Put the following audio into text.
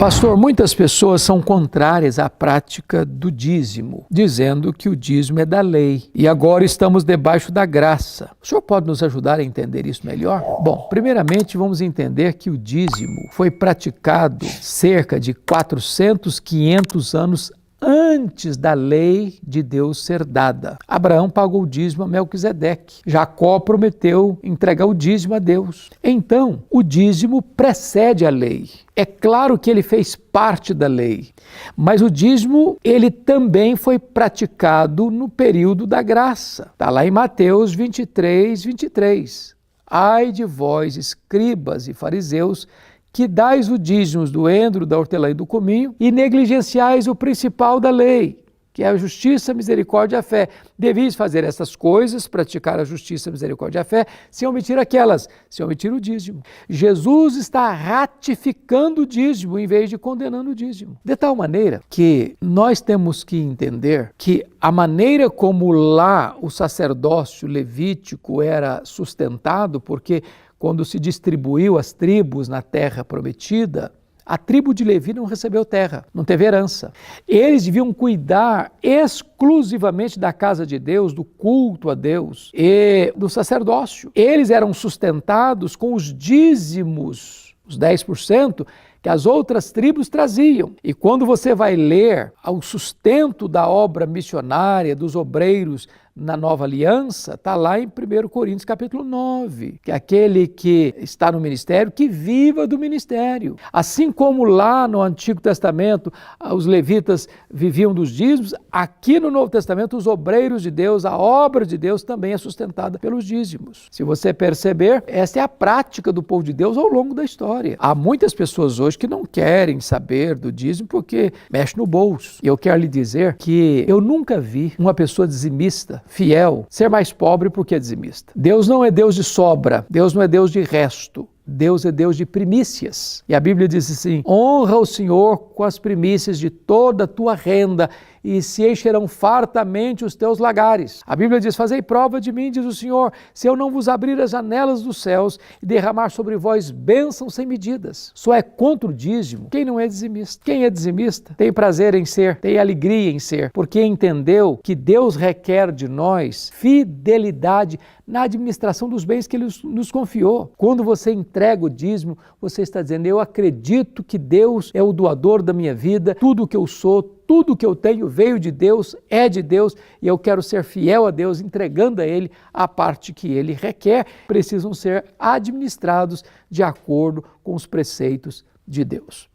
Pastor, muitas pessoas são contrárias à prática do dízimo, dizendo que o dízimo é da lei e agora estamos debaixo da graça. O senhor pode nos ajudar a entender isso melhor? Bom, primeiramente vamos entender que o dízimo foi praticado cerca de 400, 500 anos antes da lei de Deus ser dada. Abraão pagou o dízimo a Melquisedeque. Jacó prometeu entregar o dízimo a Deus. Então, o dízimo precede a lei. É claro que ele fez parte da lei, mas o dízimo ele também foi praticado no período da graça. Está lá em Mateus 23, 23. Ai de vós, escribas e fariseus, que dais o dízimo do endro, da hortelã e do cominho, e negligenciais o principal da lei, que é a justiça, a misericórdia e a fé. Deveis fazer essas coisas, praticar a justiça, a misericórdia e a fé, sem omitir aquelas, sem omitir o dízimo. Jesus está ratificando o dízimo em vez de condenando o dízimo. De tal maneira que nós temos que entender que a maneira como lá o sacerdócio levítico era sustentado, porque quando se distribuiu as tribos na terra prometida, a tribo de Levi não recebeu terra, não teve herança. Eles deviam cuidar exclusivamente da casa de Deus, do culto a Deus e do sacerdócio. Eles eram sustentados com os dízimos, os 10%, que as outras tribos traziam. E quando você vai ler o sustento da obra missionária dos obreiros na Nova Aliança, está lá em 1 Coríntios capítulo 9, que é aquele que está no ministério, que viva do ministério. Assim como lá no Antigo Testamento os levitas viviam dos dízimos, aqui no Novo Testamento os obreiros de Deus, a obra de Deus também é sustentada pelos dízimos. Se você perceber, essa é a prática do povo de Deus ao longo da história. Há muitas pessoas hoje que não querem saber do dízimo porque mexe no bolso. E eu quero lhe dizer que eu nunca vi uma pessoa dizimista, fiel, ser mais pobre porque é dizimista. Deus não é Deus de sobra, Deus não é Deus de resto. Deus é Deus de primícias. E a Bíblia diz assim: honra o Senhor com as primícias de toda a tua renda e se encherão fartamente os teus lagares. A Bíblia diz: fazei prova de mim, diz o Senhor, se eu não vos abrir as janelas dos céus e derramar sobre vós bênçãos sem medidas. Só é contra o dízimo quem não é dizimista. Quem é dizimista tem prazer em ser, tem alegria em ser, porque entendeu que Deus requer de nós fidelidade na administração dos bens que Ele nos confiou. Quando você entrega o dízimo, você está dizendo: eu acredito que Deus é o doador da minha vida, tudo o que eu sou, tudo o que eu tenho veio de Deus, é de Deus, e eu quero ser fiel a Deus, entregando a Ele a parte que Ele requer. Precisam ser administrados de acordo com os preceitos de Deus.